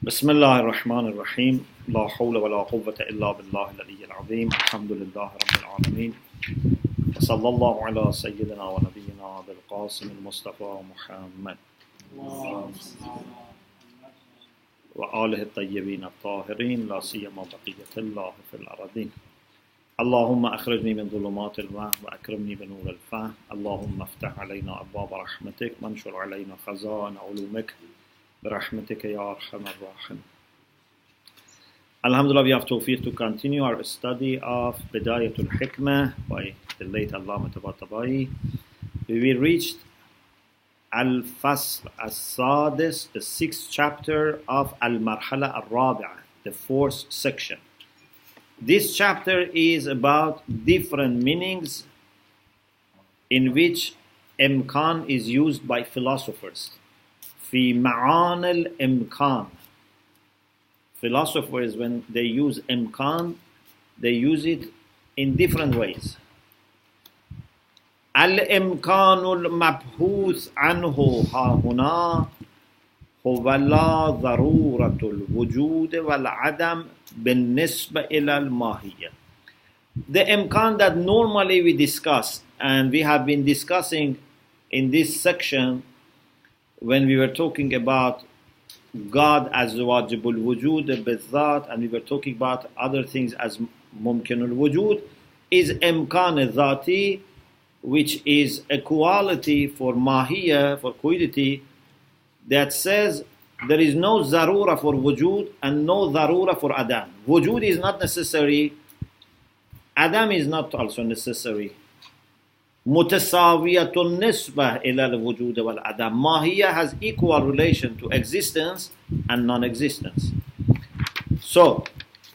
بسم الله الرحمن الرحيم لا حول ولا قوة إلا بالله العلي العظيم الحمد لله رب العالمين وصلى الله على سيدنا ونبينا بالقاسم المصطفى محمد وآله الطيبين الطاهرين لا سيما بقية الله في الأرضين اللهم أخرجني من ظلمات الوهم وأكرمني بنور الفهم اللهم افتح علينا أبواب رحمتك وانشر علينا خزائن علومك برحمتك يا أرحم الراحمين. Alhamdulillah, we have tawfiq to continue our study of Bidayat al-Hikmah by the late Allama Tabatabai. We reached Al-Fasl al-Sadis, the 6th chapter of Al-Marhala al-Rabi'ah, the 4th section. This chapter is about different meanings in which imkaan is used by philosophers. في معاني الإمكان. Philosophers, when they use imkaan, they use it in different ways. al-imkaan al-mabhuth anhu ha huna huwa la ضرورة الوجود والعدم بالنسبة إلى الماهية. The imkaan that normally we discuss, and we have been discussing in this section when we were talking about God as wajibul wujud bizat, and we were talking about other things as mumkinul wujud, is imkaan dhati, which is a quality for mahiyya, for quiddity, that says there is no zarura for wujud and no zarura for adam. Wujud is not necessary, adam is not also necessary. Mutasawiyatun nisbah ila al-wujud wal-adam. Mahiyya has equal relation to existence and non-existence. So,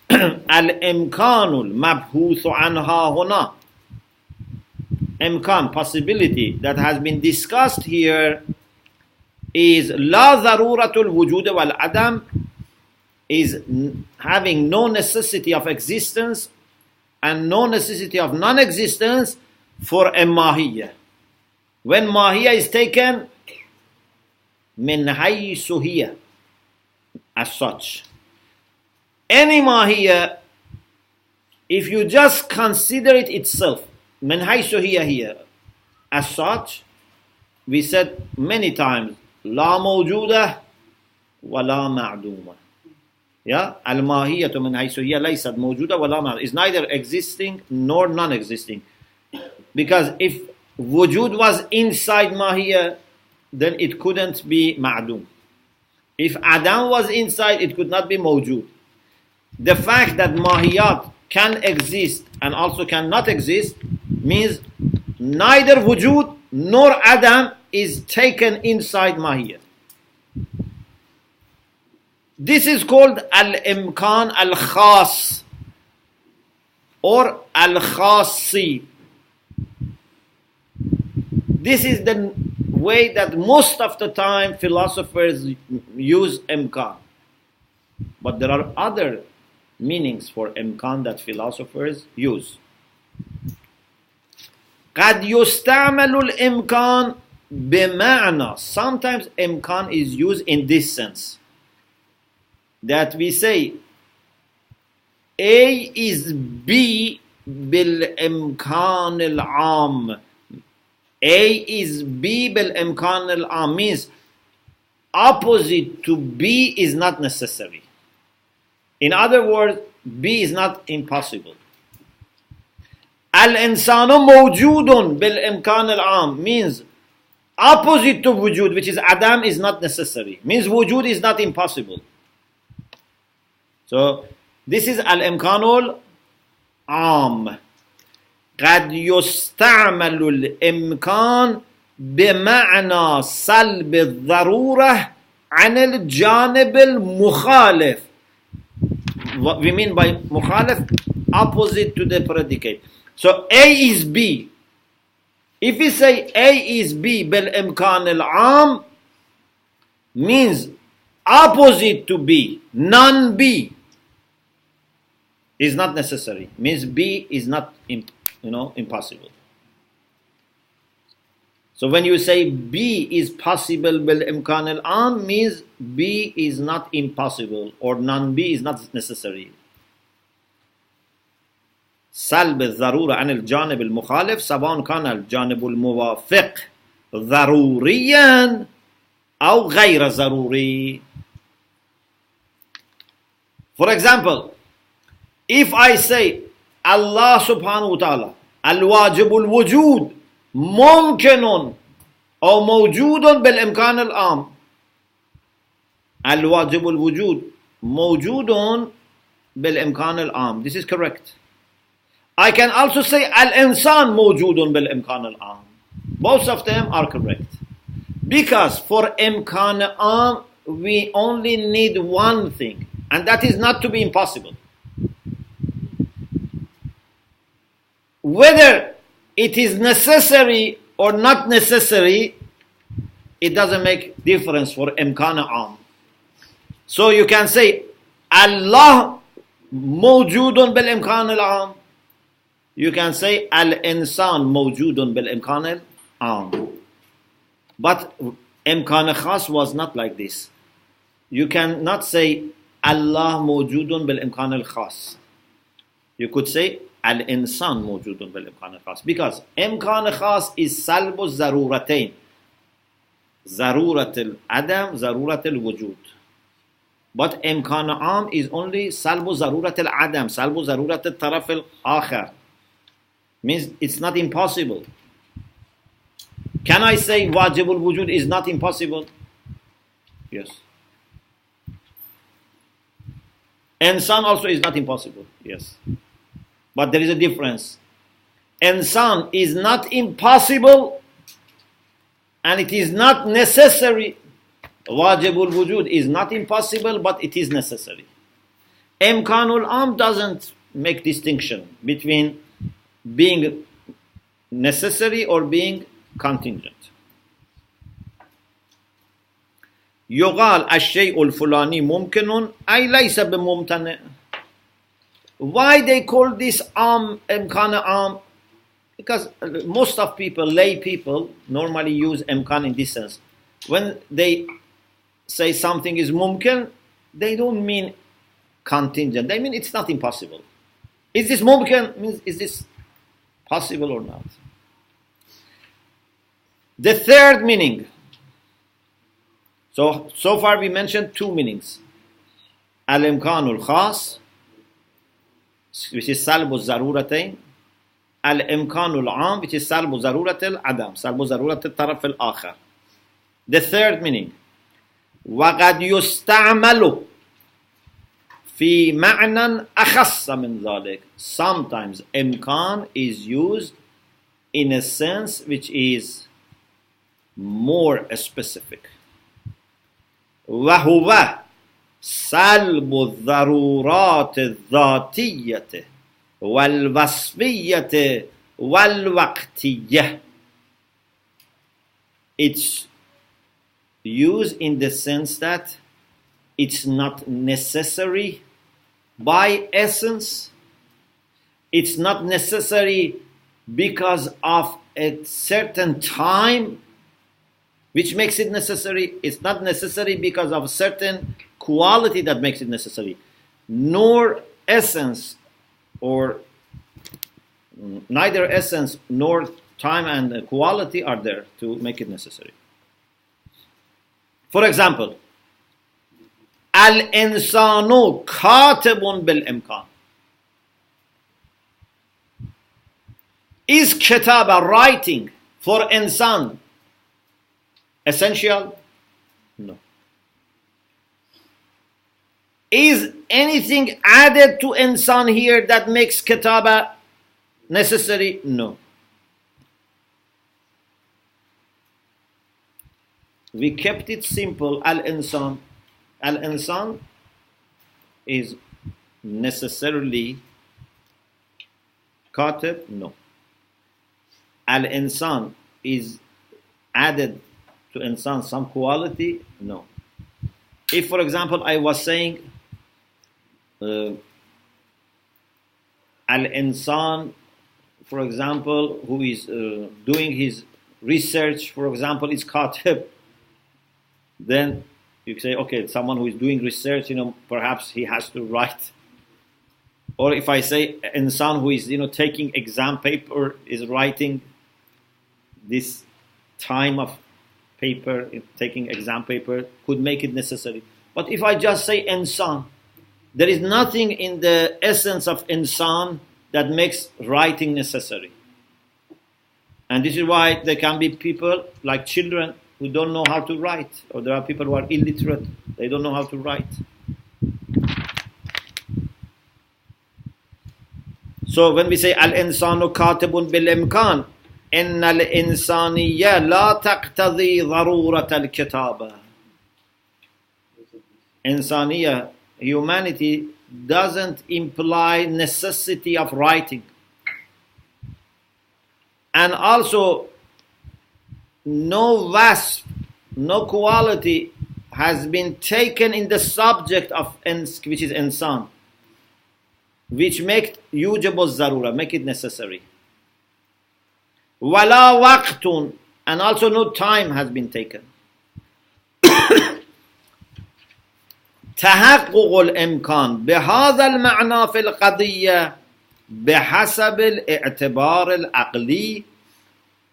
al-imkanul mabhuthu anha huna. Imkan, possibility that has been discussed here, is la daruratul wujud wal-adam, is having no necessity of existence and no necessity of non-existence for a mahiyya. When mahiyya is taken min haythu hiya, as such, any mahiyya, if you just consider it itself, min haythu hiya here, as such, we said many times, la mawjuda wa la ma'duma. Yeah, al-mahiyyatu min haythu hiya laysat mawjuda wa la ma'duma, is neither existing nor non-existing. Because if wujud was inside mahiyya, then it couldn't be ma'dum. If adam was inside, it could not be mawjud. The fact that mahiyat can exist and also cannot exist means neither wujud nor adam is taken inside mahiyya. This is called al-imkaan al-khas or al-khasi. This is the way that most of the time philosophers use imkaan. But there are other meanings for imkaan that philosophers use. قد يستعمل الإمكان بمعنى. Sometimes imkaan is used in this sense, that we say A is B بالإمكان العام. A is B bil-imkan al-am, means opposite to B is not necessary. In other words, B is not impossible. Al-insanu mawjudun bil-imkan al-am means opposite to wujud, which is adam, is not necessary. Means wujud is not impossible. So this is al-imkan al-am. قد يستعمل الإمكان بمعنى سلب الضرورة عن الجانب المخالف. What we mean by مخالف, opposite to the predicate. So A is B. If we say A is B بالإمكان العام, means opposite to B, non-B is not necessary. Means B is not impossible. So when you say B is possible bil-imkaan al-am, means B is not impossible, or non-B is not necessary. سلب الضرورة عن الجانب المخالف سواء كان الجانب الموافق ضروريا أو غير ضروري. For example, if I say Allah subhanahu wa ta'ala الواجب الوجود ممكن أو موجود بالإمكان العام. الواجب الوجود موجود بالإمكان العام. This is correct. I can also say al-insan موجود بالإمكان العام. Both of them are correct. Because for imkan am we only need one thing, and that is not to be impossible. Whether it is necessary or not necessary, it doesn't make difference for imkan am. So you can say Allah موجود بالإمكان العام. You can say al-insan موجود بالإمكان العام. But imkan khas was not like this. You cannot say Allah موجود بالإمكان الخاص. You could say al-insan موجود بالإمكان الخاص, because imkan khas is salb الضرورتين, ضرورة العدم, ضرورة الوجود. But imkan am is only salb ضرورة العدم, salb ضرورة الطرف الآخر. Means it's not impossible. Can I say wajib al-wujud is not impossible? Yes. Insan also is not impossible. Yes. But there is a difference. Insan is not impossible and it is not necessary. Wajib al-wujud is not impossible, but it is necessary. Imkanul am doesn't make distinction between being necessary or being contingent. يقال الشيء الفلاني ممكن أي ليس بممتنع. Why they call this imkan am? Because most of people, lay people, normally use imkan in this sense. When they say something is mumkin, they don't mean contingent. They mean it's not impossible. Is this mumkin? Means is this possible or not? The third meaning. So far we mentioned two meanings. Al-imkanul khas, which is salbu zaruratain. Al-imkanul am, which is salbu zaruratil adam, salbu zaruratil taraf al-akhar. The third meaning. وَقَدْ يُسْتَعْمَلُ في معنى أخص من ذلك. Sometimes imkan is used in a sense which is more specific. وهو سلب الضرورات الذاتية والوصفية والوقتية. It's used in the sense that it's not necessary by essence. It's not necessary because of a certain time which makes it necessary. It's not necessary because of a certain quality that makes it necessary. Nor essence, or neither essence nor time and quality are there to make it necessary. For example, al-insanu katibun bil-imkan. Is kitaba, writing, for insan essential? No. Is anything added to insan here that makes kitaba necessary? No. We kept it simple. Al-insan. Al-insan is necessarily katib? No. Al-insan is added to insan some quality? No. If, for example, I was saying al-insan, for example, who is doing his research, for example, is katib, then you say, okay, someone who is doing research, perhaps he has to write. Or if I say insan who is, taking exam paper, is writing this time of paper, taking exam paper, could make it necessary. But if I just say insan, there is nothing in the essence of insan that makes writing necessary. And this is why there can be people like children who don't know how to write, or there are people who are illiterate, they don't know how to write. So when we say al-insanu katibun bil-imkaan, inna al-insaniyya la taqtadhi darurat al-kitaba. Insaniya, humanity, doesn't imply necessity of writing. And also, no wasf, no quality has been taken in the subject of which is insan, which make yujib al-zarura, make it necessary. Wala waqtun, and also no time has been taken. تحقق الإمكان بهذا المعنى في القضية بحسب الاعتبار العقلي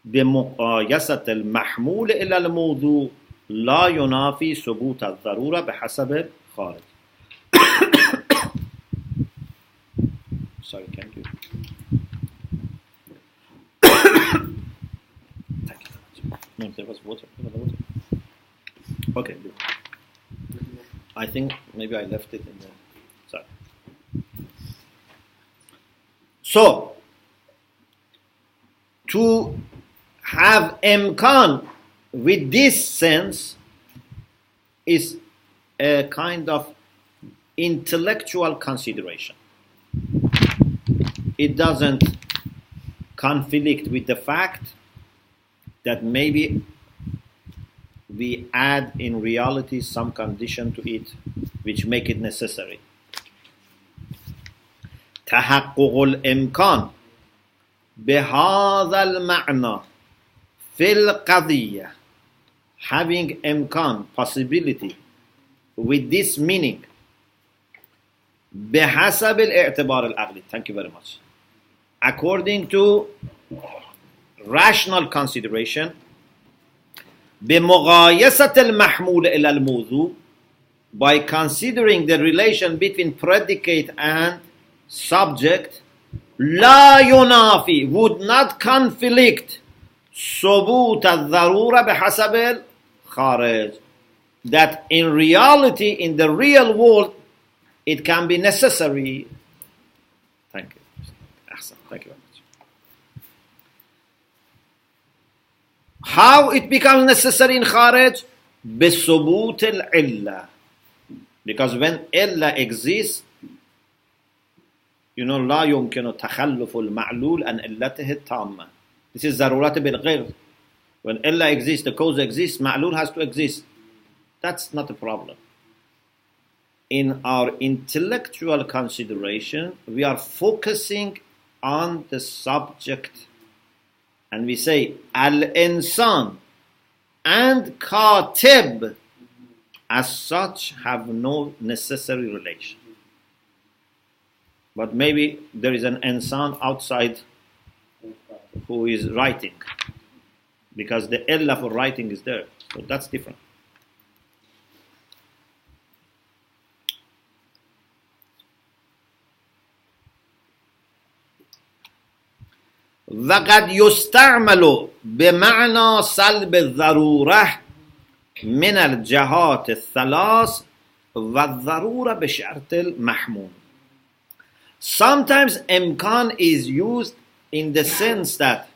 بمقايسة المحمول إلى الموضوع لا ينافي ثبوت الضرورة بحسب الخارج. Sorry, thank you. No, there was water. Okay. I think maybe I left it in there. Sorry. So, to have imkaan with this sense is a kind of intellectual consideration. It doesn't conflict with the fact that maybe we add in reality some condition to it which make it necessary. تحقق الإمكان بهذا المعنى في القضية, having imkan, possibility, with this meaning, بحسب الاعتبار العقلي, thank you very much, according to rational consideration, بمقايسة المحمول إلى الموضوع, by considering the relation between predicate and subject, لا ينافي, would not conflict, ثبوت الضرورة بحسب الخارج, that in reality, in the real world, it can be necessary. Thank you. Thank you very much. How it becomes necessary in Kharij? بثبوت العلة. Because when illa exists, لا يمكن تخلف المعلول عن علته التامة. This is ضرورات بالغير. When illa exists, the cause exists, ma'lul has to exist. That's not a problem. In our intellectual consideration, we are focusing on the subject, and we say al-insan and katib as such have no necessary relation. But maybe there is an insan outside who is writing, because the illah for writing is there. So that's different. وقد يستعمل بمعنى سلب الضرورة من الجهات الثلاث والضرورة بشرط المحمول. Sometimes imkan is used in the sense that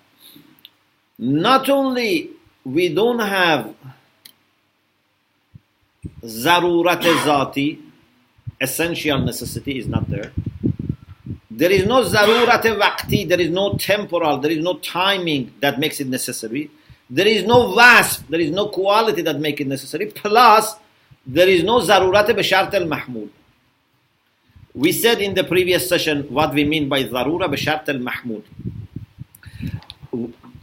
not only we don't have zarurat zati, essential necessity is not there. There is no zarurat waqti, there is no temporal, there is no timing that makes it necessary. There is no wasf, there is no quality that makes it necessary. Plus, there is no zarurat b'shart al-mahmul. We said in the previous session what we mean by zarura b'shart al-mahmul.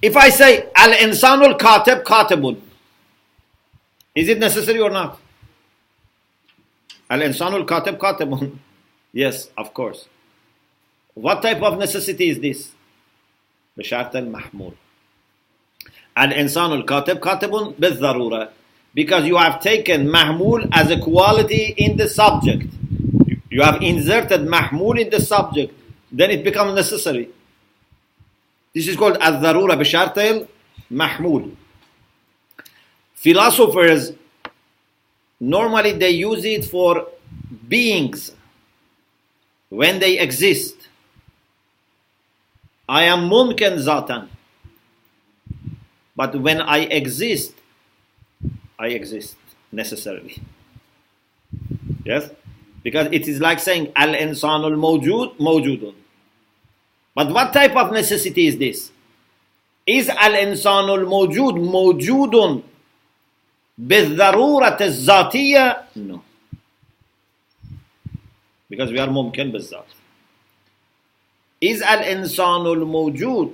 If I say al-insanul katib katibun, is it necessary or not? Al-insanul katib katibun. Yes, of course. What type of necessity is this? بشرط المحمول. Al-insanul katib katibun bil-dharura. Because you have taken mahmul as a quality in the subject. You have inserted mahmul in the subject. Then it becomes necessary. This is called al-dharura bishart al-mahmul. Philosophers, normally they use it for beings when they exist. I am mumkin zatan. But when I exist necessarily. Yes? Because it is like saying al-insanul mawjud mawjudun. But what type of necessity is this? Is al-insanul mawjud mawjudun بالضرورة الذاتية? No. Because we are mumkin بالذات. Is al-insanul mawjud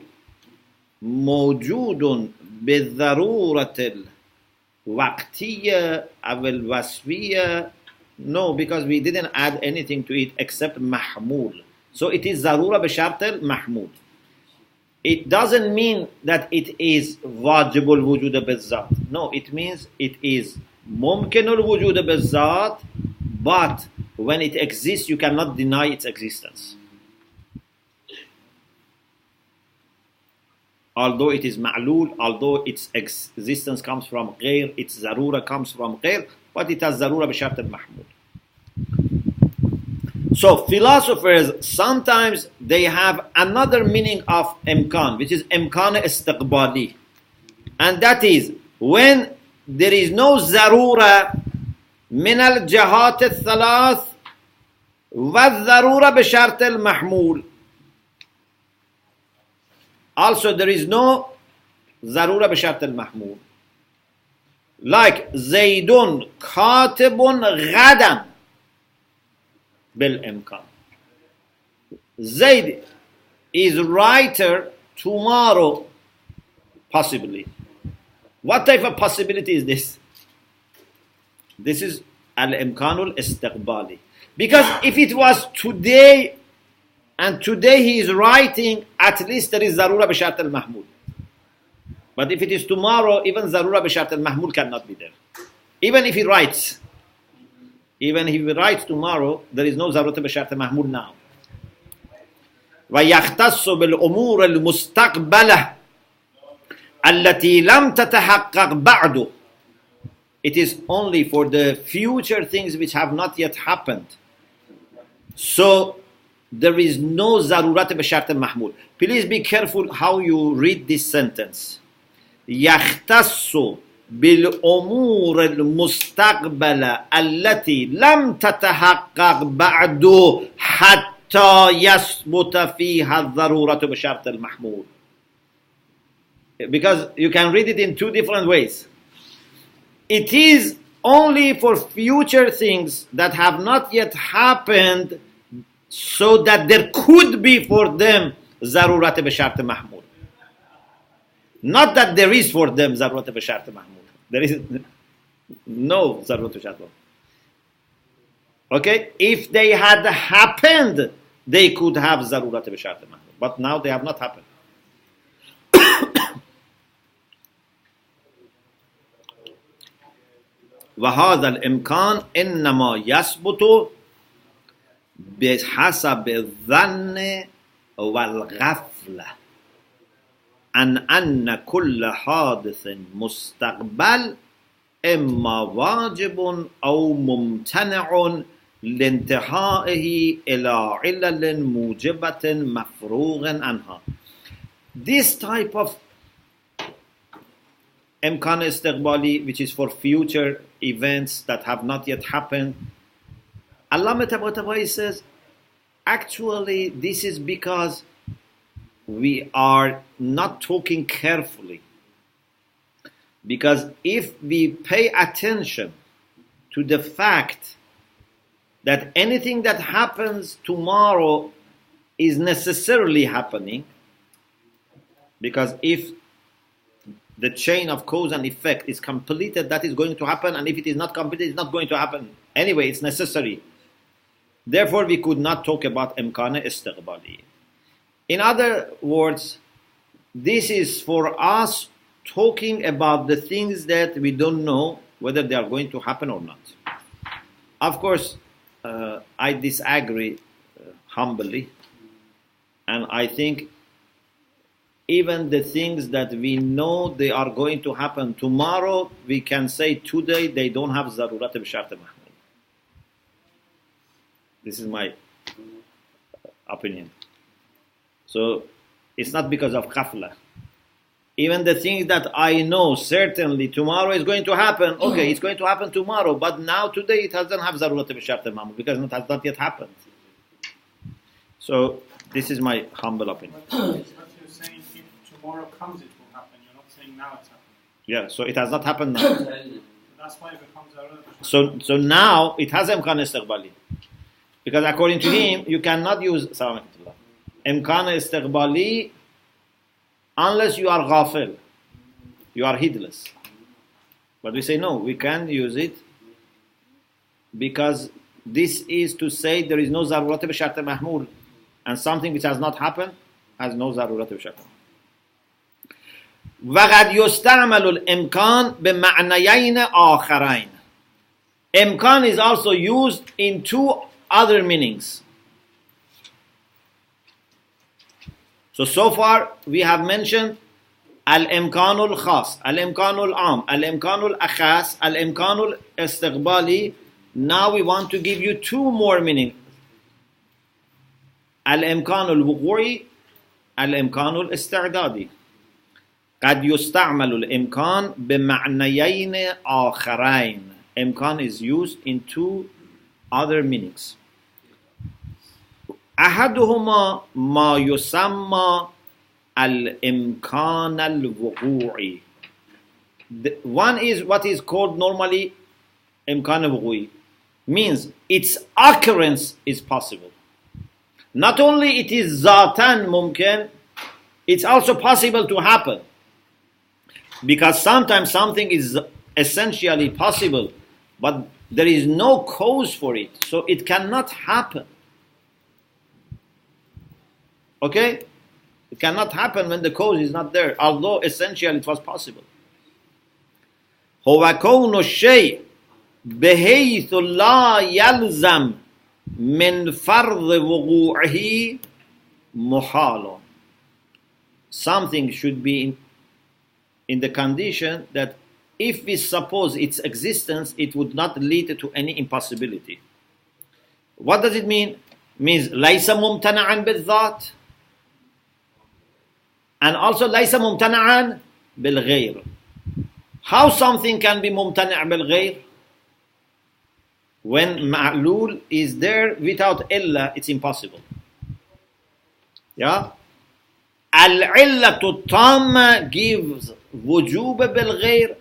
موجود بالضرورة الوقتية أو الوصفية? No, because we didn't add anything to it except mahmul. So it is ضرورة بشرط المحمول. It doesn't mean that it is واجب الوجود بالذات. No, it means it is ممكن الوجود بالذات, but when it exists you cannot deny its existence. Although it is ma'lul, although its existence comes from غير, its zarura comes from غير, but it has zarura b'shart al-mahmud. So philosophers, sometimes they have another meaning of imkaan, which is imkaan istiqbali. And that is, when there is no zarura min al-jahat al-thalath wa zarura b'shart al-mahmul. Also, there is no zarura b'shart al-mahmul. Like Zaydun katibun ghadan bil-imkaan. Zayd is writer tomorrow, possibly. What type of possibility is this? This is al-imkanul istiqbali. Because if it was today, and today he is writing, at least there is zarura b'shart al-mahmul. But if it is tomorrow, even zarura b'shart al-mahmul cannot be there. Even if he writes tomorrow, there is no zarura b'shart al-mahmul now. وَيَخْتَصُّ بِالْأُمُورِ الْمُسْتَقْبَلَةِ الَّتِي لَمْ تَتَحَقَّقْ بَعْدُ. It is only for the future things which have not yet happened. So there is no zarurat b'shart al-mahmul. Please be careful how you read this sentence. يختص بالأمور المستقبلة التي لم تتحقق بعد حتى يثبت فيها الضرورة بشرط المحمول. Because you can read it in two different ways. It is only for future things that have not yet happened, so that there could be for them zarurat b'shart mahmul. Not that there is for them zarurat b'shart mahmul. There is no zarurat b'shart mahmul. Okay? If they had happened, they could have zarurat b'shart mahmul. But now they have not happened. وهذا الإمكان إنما يثبت بحسب الظن والغفلة أن كل حادث مستقبل إما واجب أو ممتنع لانتهائه إلى علل موجبة مفروغ عنها. This type of imkaan istiqbali, which is for future events that have not yet happened, Allama Tabatabai says, actually this is because we are not talking carefully. Because if we pay attention to the fact that anything that happens tomorrow is necessarily happening, because if the chain of cause and effect is completed, that is going to happen, and if it is not completed, it's not going to happen. Anyway, it's necessary. Therefore, we could not talk about imkaan istiqbali. In other words, this is for us talking about the things that we don't know whether they are going to happen or not. Of course, I disagree humbly, and I think even the things that we know they are going to happen tomorrow, we can say today they don't have zarurat b'shart mahmud. This is my opinion. So it's not because of khafla. Even the things that I know certainly tomorrow is going to happen, okay, it's going to happen tomorrow, but now today it doesn't have zarurat b'shart mahmud because it has not yet happened. So this is my humble opinion. Saying if tomorrow comes it will happen. You're not saying now it's happening. Yeah, so it has not happened now. That's why it becomes a So now it has imkaan istiqbali. Because according to him, you cannot use imkaan istiqbali unless you are ghafil. You are heedless. But we say no, we can use it because this is to say there is no zarurat b'shart mahmul, and something which has not happened has no zarurat b'shart. وقد يستعمل الإمكان بمعنيين آخرين. Imkaan is also used in two other meanings. So far we have mentioned al-imkaan al-khas, al-imkaan al-am, al-imkaan al-akhas, al-imkaan al-istiqbali. Now we want to give you two more meanings. Al-imkaan al-wuqu'i, al-imkaan al-isti'dadi. قد يستعمل الإمكان بمعنيين آخرين. Imkaan is used in two other meanings. أحدهما ما يسمى الإمكان الوقوعي. One is what is called normally إمكان الوقوعي, means its occurrence is possible. Not only it is ذاتاً ممكن, it's also possible to happen. Because sometimes something is essentially possible, but there is no cause for it, so it cannot happen. Okay? It cannot happen when the cause is not there, although essentially it was possible. هو كون الشيء بحيث لا يلزم من فرض وقوعه محال. Something should be in the condition that if we suppose its existence, it would not lead to any impossibility. What does it mean? It means ليس ممتنعا بالذات, and also ليس ممتنعا بالغير. How something can be ممتنع بالغير? When ma'lul is there without illa, it's impossible. Yeah? Al-illatu tamma gives wujub bil-ghayr,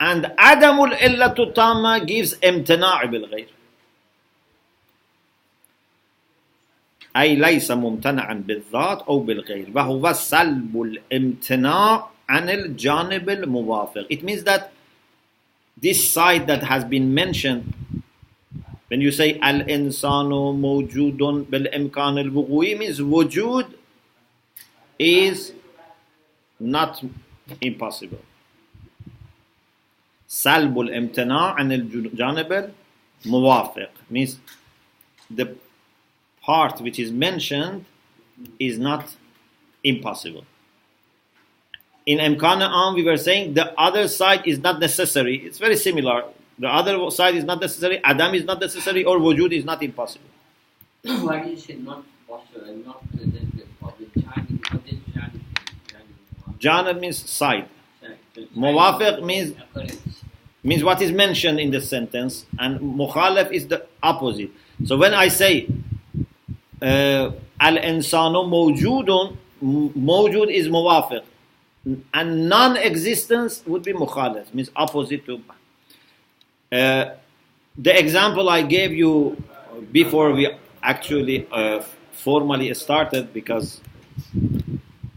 and adamul illatu tamma gives imtina' bil-ghayr. أي ليس ممتنعا بالذات أو بالغير وهو سلب الامتناع عن الجانب الموافق. It means that this side that has been mentioned, when you say al-insanu mawjudun bil-imkan al-wuqui, means wujud is not impossible. سلب الامتناع عن الجانب الموافق means the part which is mentioned is not impossible. In imkaan am, we were saying the other side is not necessary. It's very similar. The other side is not necessary, adam is not necessary, or wujud is not impossible. Why do you say not possible and not presented for the Chinese? Jana means side. Muwafiq means what is mentioned in the sentence, and mukhalif is the opposite. So when I say al-insanu mawjudun, mawjud is muwafiq, and non-existence would be mukhalif, means opposite to. The example I gave you before we actually formally started, because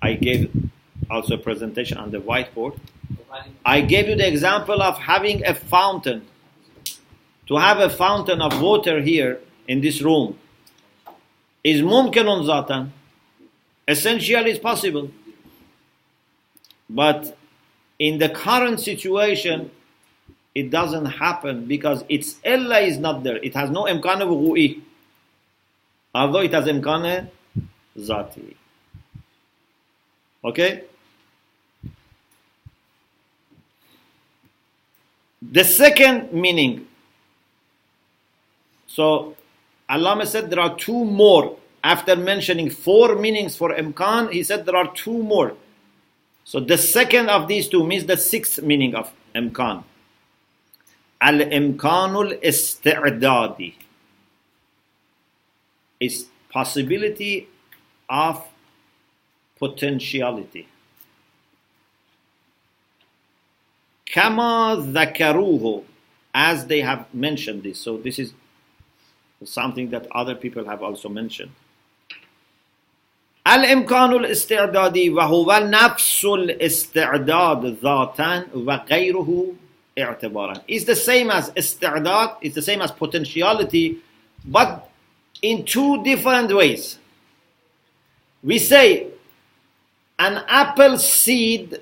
I gave also a presentation on the whiteboard. I gave you the example of having a fountain. To have a fountain of water here in this room is mumkinun zatan. Essentially it's possible. But in the current situation, it doesn't happen because its illa is not there. It has no imkaan wudu'i, although it has imkaan zati. Okay? The second meaning. So, Allama said there are two more. After mentioning four meanings for imkaan, he said there are two more. So the second of these two means the sixth meaning of imkaan. Al-imkaanul isti'dadi is possibility of potentiality. Kama dhakaruhu, as they have mentioned this. So this is something that other people have also mentioned. الإمكان الاستعدادي وهو نفس الاستعداد ذاتا وغيره اعتبارا. It's the same as استعداد, it's the same as potentiality, but in two different ways. We say an apple seed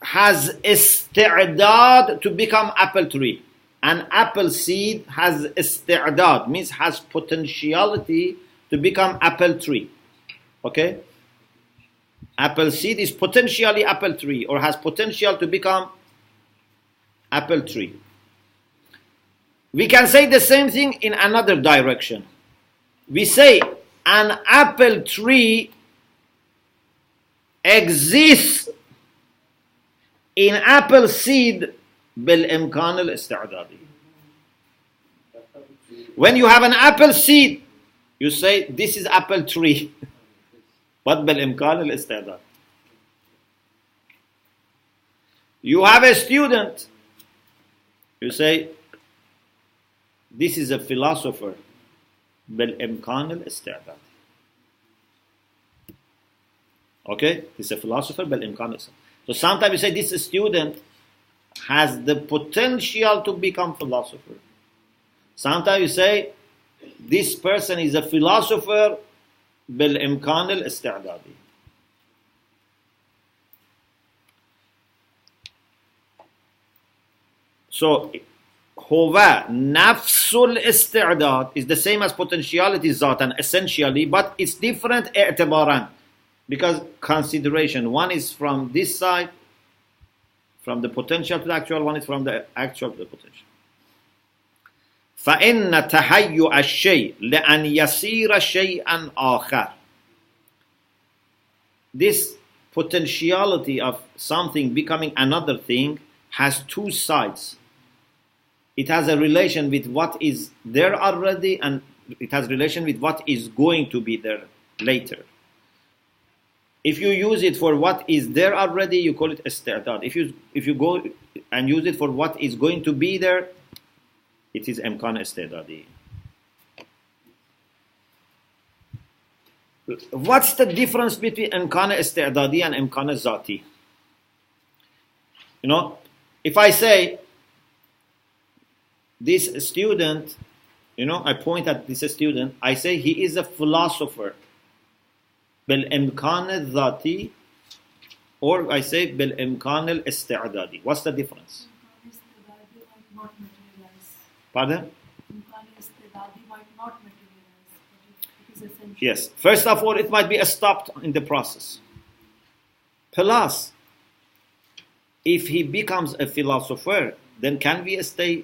has استعداد to become apple tree. An apple seed has استعداد, means has potentiality to become apple tree. Okay? Apple seed is potentially apple tree or has potential to become apple tree. We can say the same thing in another direction. We say an apple tree exists in apple seed بالإمكان الاستعدادي. When you have an apple seed, you say this is apple tree. But بالإمكان الاستعداد. You have a student, you say this is a philosopher. بالإمكان الاستعداد. Okay, this is a philosopher. بالإمكان الاستعداد. So sometimes you say this student has the potential to become philosopher. Sometimes you say this person is a philosopher بالإمكان الاستعدادي. So هو نفس الاستعداد is the same as potentiality ذاتا essentially, but it's different اعتبارا, because consideration, one is from this side, from the potential to the actual, one is from the actual to the potential. فإن تهيؤ الشيء لأن يصير شيئا آخر. This potentiality of something becoming another thing has two sides. It has a relation with what is there already, and it has relation with what is going to be there later. If you use it for what is there already, you call it isti'dad. If you go and use it for what is going to be there, it is imkaan istidadi. What's the difference between imkaan istidadi and imkaan zati? You know, if I say this student, you know, I point at this student, I say he is a philosopher. بالإمكان الذاتي, or I say بالإمكان الاستعدادي. What's the difference? Pardon? Yes. First of all, it might be stopped in the process. Plus, if he becomes a philosopher, then can we still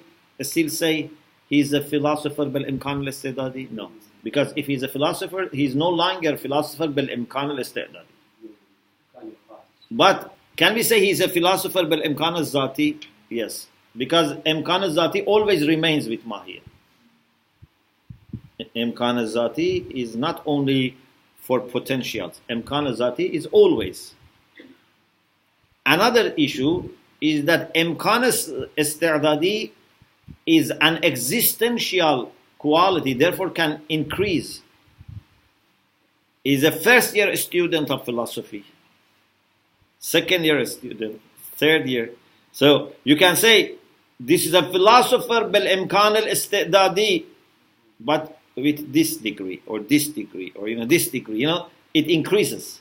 say he's a philosopher بالإمكان الاستعدادي? No. Because if he's a philosopher, he's no longer a philosopher بالإمكان الاستعدادي. But can we say he's a philosopher بالإمكان الذاتي? Yes. Because imkaan al-zati always remains with mahiyya. Imkaan al-zati is not only for potentials. Imkaan al-zati is always. Another issue is that imkaan al-isti'dadi is an existential quality, therefore can increase. Is a first year student of philosophy. second year student, third year. So you can say this is a philosopher bil-imkaan al-istidadi, but with this degree or this degree or this degree, it increases.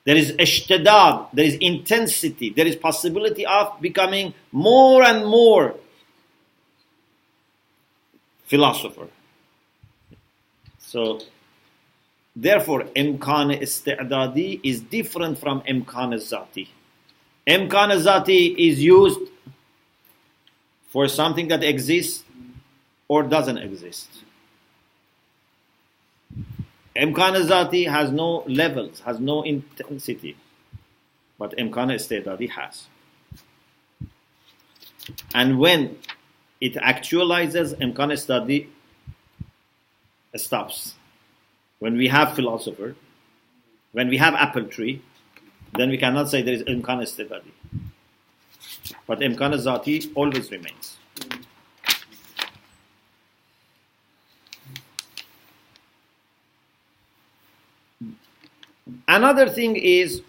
There is ishtidad, there is intensity, there is possibility of becoming more and more philosopher. So therefore, imkaan istidadi is different from imkaan zati. Imkaan zati is used for something that exists or doesn't exist. Imkaan zati has no levels, has no intensity, but imkaan istidadi has. And when it actualizes, imkaan istidadi stops. When we have philosopher, when we have apple tree, then we cannot say there is imkaan istidadi. But imkaan zati always remains. Another thing is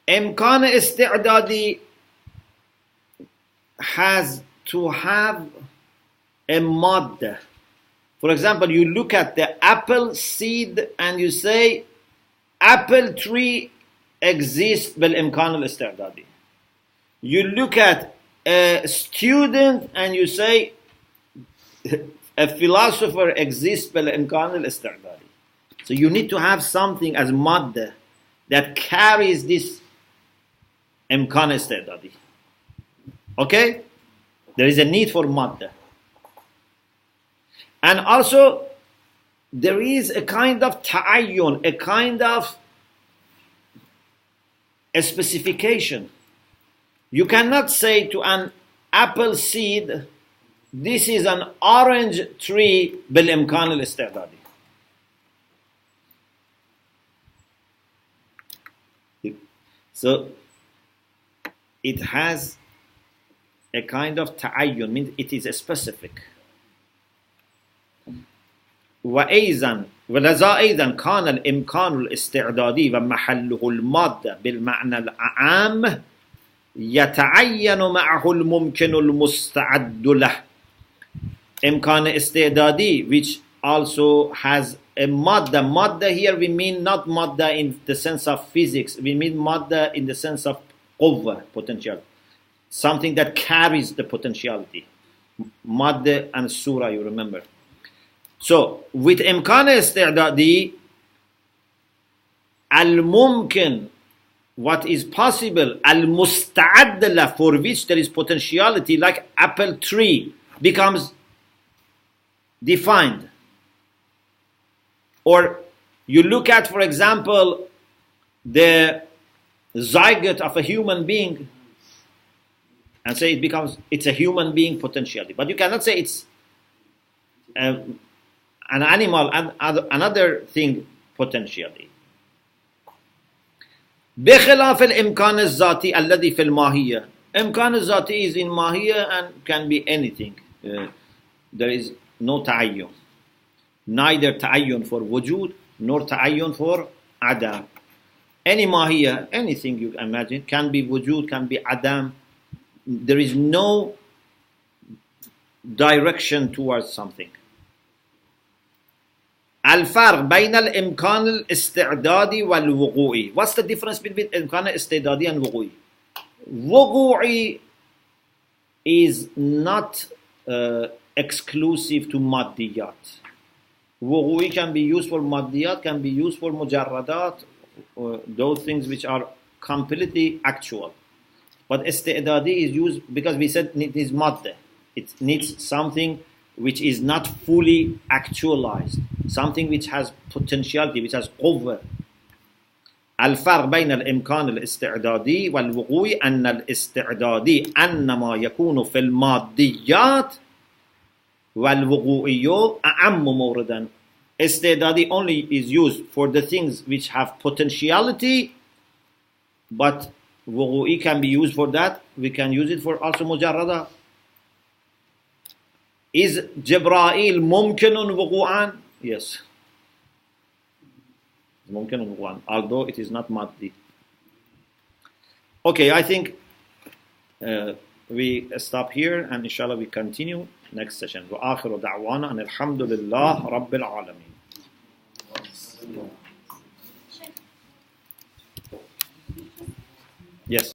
imkaan istidadi has to have a madda. For example, you look at the apple seed and you say apple tree exists bil-imkaan al-istidadi. You look at a student and you say a philosopher exists bil-imkaan al-istidadi. So you need to have something as madda that carries this imkaan istidadi. Okay? There is a need for madda. And also, there is a kind of ta'ayyun, a kind of a specification. You cannot say to an apple seed, this is an orange tree bil-imkaan al-istidadi. So, it has a kind of ta'ayyun, means it is a specific. ولذا أيضا كان الإمكان الاستعدادي ومحله المادة بالمعنى العام يتعين معه الممكن المستعد له. إمكان استعدادي, which also has a madda. Madda here we mean not madda in the sense of physics, we mean madda in the sense of quvva, potential. Something that carries the potentiality. Madda and surah, you remember. So, with imkaan istidadi, al-mumkin, what is possible, al-musta'ad, for which there is potentiality, like apple tree, becomes defined. Or you look at, for example, the zygote of a human being and say it's a human being potentiality. But you cannot say it's an animal and another thing potentially. بخلاف الإمكان الذاتي الذي في الماهية. إمكان الذاتي is in mahiyya and can be anything. There is no ta'ayyun. Neither ta'ayyun for wujud nor ta'ayyun for adam. Any mahiyya, anything you imagine, can be wujud, can be adam. There is no direction towards something. الفرق بين الإمكان الاستعدادي والوقوعي. What's the difference between إمكان الاستعدادي and وقوعي? وقوعي is not exclusive to maddiyat. وقوعي can be used for maddiyat, can be used for mujarradat, those things which are completely actual. But istidadi is used because we said it is madda. It needs something which is not fully actualized, something which has potentiality, which has قوة. الفرق بين الإمكان الاستعدادي والوقوعي أن الاستعدادي أنما يكون في الماديات والوقوعي أعم موردا. Istidadi only is used for the things which have potentiality, but wuqu'i can be used for that. We can use it for also mujarrada. Is Jibra'il mumkinun wuqu'an? Yes. Mumkinun wuqu'an, although it is not maddi. Okay, I think we stop here and inshallah we continue next session. وآخر دعوانا أن الحمد لله رب العالمين. Yes.